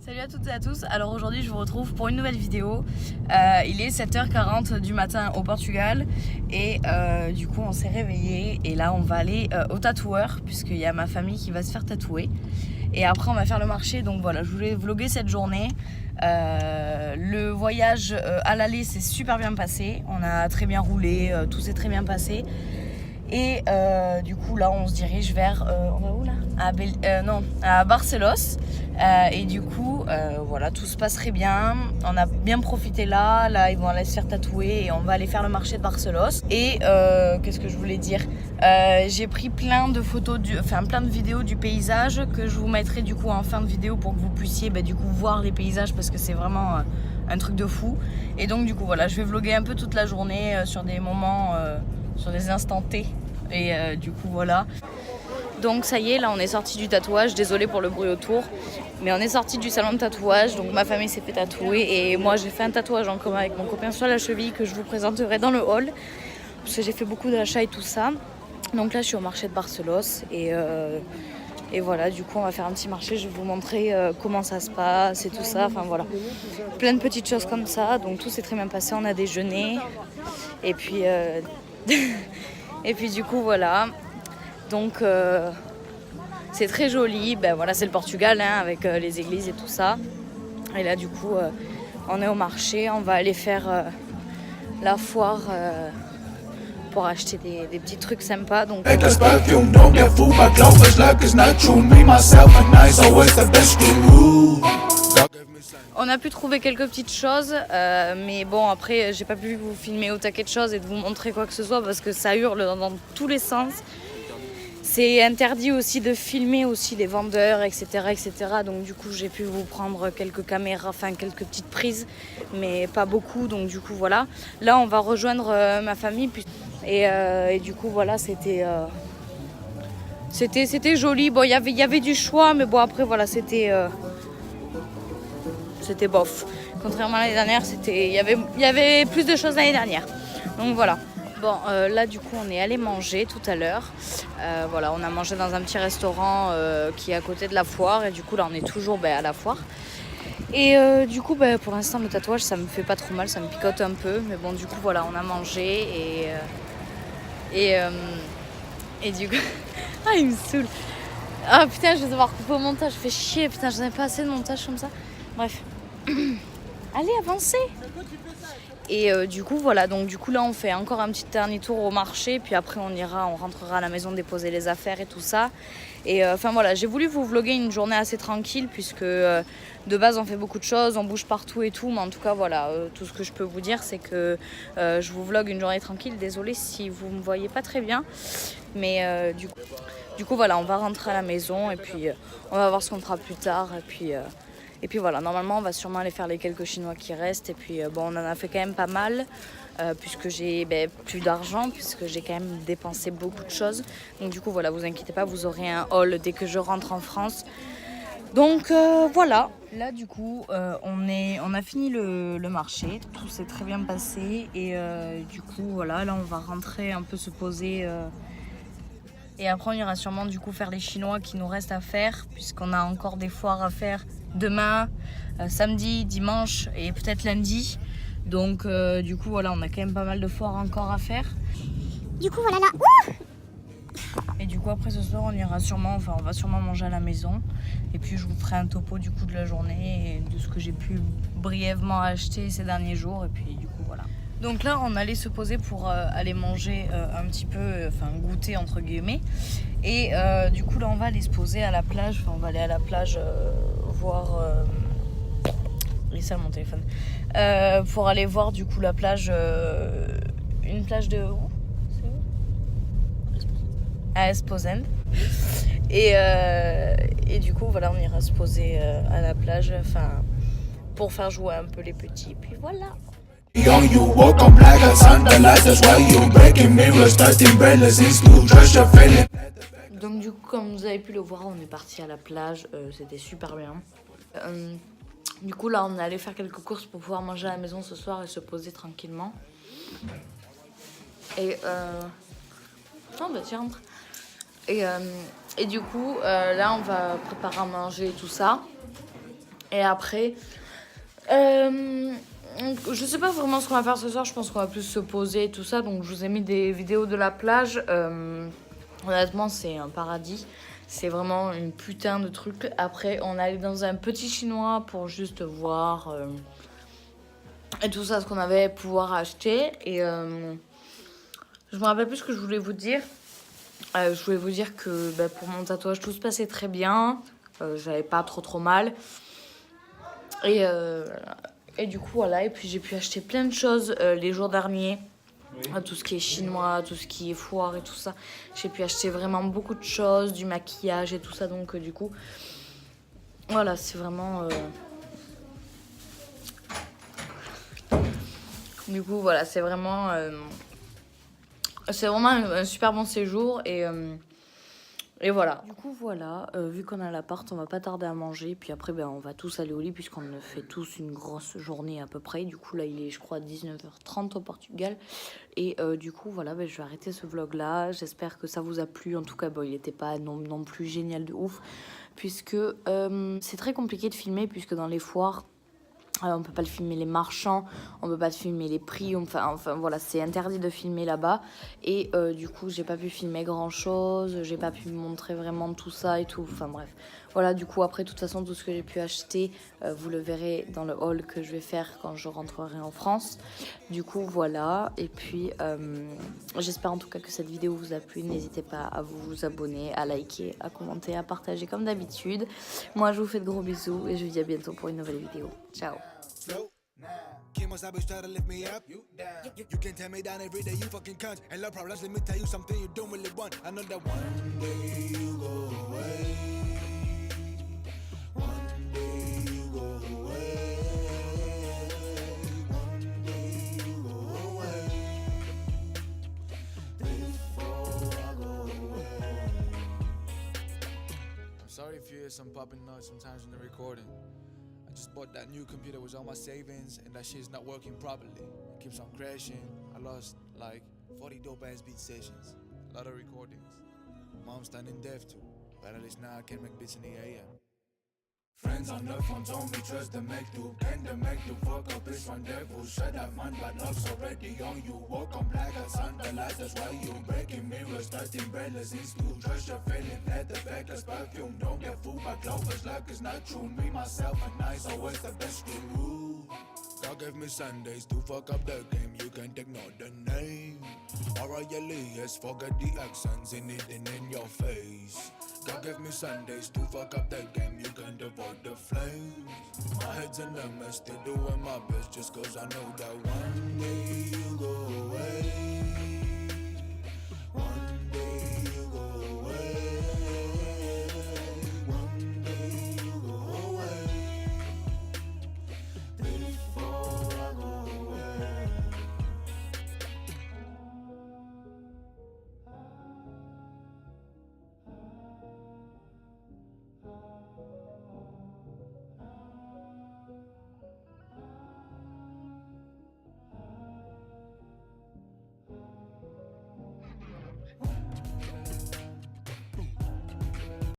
Salut à toutes et à tous, alors aujourd'hui je vous retrouve pour une nouvelle vidéo. Il est 7h40 du matin au Portugal et du coup on s'est réveillé et là on va aller au tatoueur puisqu'il y a ma famille qui va se faire tatouer. Et après on va faire le marché, donc voilà, je voulais vlogger cette journée. Le voyage à l'aller s'est super bien passé, on a très bien roulé, tout s'est très bien passé. Et du coup là on se dirige vers, on va où là à Barcelos. Et du coup voilà, tout se passerait bien, on a bien profité là ils vont aller se faire tatouer et on va aller faire le marché de Barcelos. Et qu'est-ce que je voulais dire, j'ai pris plein de photos, plein de vidéos du paysage que je vous mettrai du coup en fin de vidéo pour que vous puissiez du coup voir les paysages parce que c'est vraiment un truc de fou. Et donc du coup voilà, je vais vlogger un peu toute la journée sur des moments, sur des instants T. Et du coup voilà. Donc ça y est, là on est sorti du tatouage, désolée pour le bruit autour, mais on est sorti du salon de tatouage, donc ma famille s'est fait tatouer et moi j'ai fait un tatouage en commun avec mon copain sur la cheville que je vous présenterai dans le hall, parce que j'ai fait beaucoup d'achats et tout ça. Donc là je suis au marché de Barcelos et voilà, du coup on va faire un petit marché, je vais vous montrer comment ça se passe et tout ça, enfin voilà. Plein de petites choses comme ça, donc tout s'est très bien passé, on a déjeuné et puis... et puis du coup voilà, donc c'est très joli, voilà, c'est le Portugal hein, avec les églises et tout ça. Et là du coup on est au marché, on va aller faire la foire pour acheter des petits trucs sympas. Donc on a pu trouver quelques petites choses, mais bon après j'ai pas pu vous filmer au taquet de choses et de vous montrer quoi que ce soit parce que ça hurle dans tous les sens. C'est interdit aussi de filmer aussi les vendeurs, etc., etc. Donc du coup j'ai pu vous prendre quelques caméras, quelques petites prises, mais pas beaucoup. Donc du coup voilà. Là on va rejoindre ma famille et du coup voilà, c'était joli. Bon il y avait du choix, mais bon après voilà c'était bof. Contrairement à l'année dernière, il y avait plus de choses l'année dernière. Donc voilà. Bon, là du coup on est allé manger tout à l'heure. Voilà, on a mangé dans un petit restaurant qui est à côté de la foire. Et du coup là on est toujours à la foire. Et du coup pour l'instant le tatouage ça me fait pas trop mal, ça me picote un peu. Mais bon du coup voilà, on a mangé et du coup... ah il me saoule. Ah putain, je vais devoir couper au montage, je fais chier, putain j'en ai pas assez de montage comme ça. Bref. Allez, avancez. Et du coup voilà, donc du coup là on fait encore un petit dernier tour au marché, puis après on rentrera à la maison déposer les affaires et tout ça. Et voilà, j'ai voulu vous vlogger une journée assez tranquille puisque de base on fait beaucoup de choses, on bouge partout et tout, mais en tout cas voilà, tout ce que je peux vous dire c'est que je vous vlog une journée tranquille. Désolée si vous me voyez pas très bien, mais du coup voilà, on va rentrer à la maison et puis on va voir ce qu'on fera plus tard et puis voilà, normalement on va sûrement aller faire les quelques chinois qui restent. Et puis bon, on en a fait quand même pas mal puisque j'ai plus d'argent, puisque j'ai quand même dépensé beaucoup de choses. Donc du coup voilà, vous inquiétez pas, vous aurez un haul dès que je rentre en France. Donc voilà. Là du coup on a fini le marché, tout s'est très bien passé. Et du coup voilà, là on va rentrer un peu se poser. Et après on ira sûrement du coup faire les chinois qui nous restent à faire, puisqu'on a encore des foires à faire demain, samedi, dimanche et peut-être lundi. Donc du coup voilà, on a quand même pas mal de foires encore à faire. Du coup voilà là. Et du coup après ce soir on va sûrement manger à la maison. Et puis je vous ferai un topo du coup de la journée et de ce que j'ai pu brièvement acheter ces derniers jours. Et puis du coup voilà. Donc là on allait se poser pour aller manger un petit peu, goûter entre guillemets. Et du coup là on va aller se poser à la plage, on va aller à la plage voir... et ça mon téléphone. Pour aller voir du coup la plage, une plage de... où c'est où? À Esposende. Et du coup voilà, on ira se poser à la plage, pour faire jouer un peu les petits. Puis voilà. Donc du coup comme vous avez pu le voir, on est parti à la plage, c'était super bien. Du coup là on est allé faire quelques courses pour pouvoir manger à la maison ce soir et se poser tranquillement. Et non bah tiens, rentre. Et du coup là on va préparer à manger et tout ça. Et après, je sais pas vraiment ce qu'on va faire ce soir. Je pense qu'on va plus se poser et tout ça. Donc je vous ai mis des vidéos de la plage. Honnêtement, c'est un paradis. C'est vraiment une putain de truc. Après, on est allé dans un petit chinois pour juste voir et tout ça, ce qu'on avait pouvoir acheter. Et je me rappelle plus ce que je voulais vous dire. Je voulais vous dire que pour mon tatouage, tout se passait très bien. J'avais pas trop mal. Et du coup, voilà. Et puis, j'ai pu acheter plein de choses les jours derniers. Oui. Tout ce qui est chinois, tout ce qui est foire et tout ça. J'ai pu acheter vraiment beaucoup de choses, du maquillage et tout ça. Donc, du coup, voilà, c'est vraiment... Du coup, voilà, c'est vraiment un super bon séjour et voilà. Du coup, voilà, vu qu'on a l'appart, on va pas tarder à manger. Puis après, on va tous aller au lit puisqu'on fait tous une grosse journée à peu près. Du coup, là, il est, je crois, 19h30 au Portugal. Et du coup, voilà, je vais arrêter ce vlog-là. J'espère que ça vous a plu. En tout cas, il n'était pas non plus génial de ouf. Puisque c'est très compliqué de filmer puisque dans les foires... on peut pas le filmer les marchands, on peut pas filmer les prix, enfin voilà, c'est interdit de filmer là-bas. Et du coup, j'ai pas pu filmer grand-chose, j'ai pas pu montrer vraiment tout ça et tout. Enfin bref, voilà, du coup, après, de toute façon, tout ce que j'ai pu acheter, vous le verrez dans le haul que je vais faire quand je rentrerai en France. Du coup, voilà. Et puis, j'espère en tout cas que cette vidéo vous a plu. N'hésitez pas à vous abonner, à liker, à commenter, à partager comme d'habitude. Moi, je vous fais de gros bisous et je vous dis à bientôt pour une nouvelle vidéo. Ciao. Kim was always try to lift me up. You down. You can tear me down every day, you fucking cunt. And love problems, let me tell you something you don't really want. I know that one day you go away. One day you go away. One day you go away. Before I go away. I'm sorry if you hear some popping notes sometimes in the recording. I just bought that new computer with all my savings and that shit's not working properly. It keeps on crashing. I lost like 40 dope ass beat sessions. A lot of recordings. Mom's standing deaf too. But at least now I can make beats in the AM. Friends on the phone told me trust the make do. Can the make do fuck up is one devil. Shut up man, but love's already on you. Walk on black as under lights, that's why you breaking mirrors, starting breadless in stew. Trust your feeling, let the factors perfume. Don't get fooled by clovers, luck is not true. Me, myself, and I's always the best rule. God gave me Sundays to fuck up the game. You can't ignore the name. Royally, yes, forget the accents in it and in your face. God gave me Sundays to fuck up the game. You can't avoid the flames. My head's in a mess, still doing my best just cause I know that one day you go away.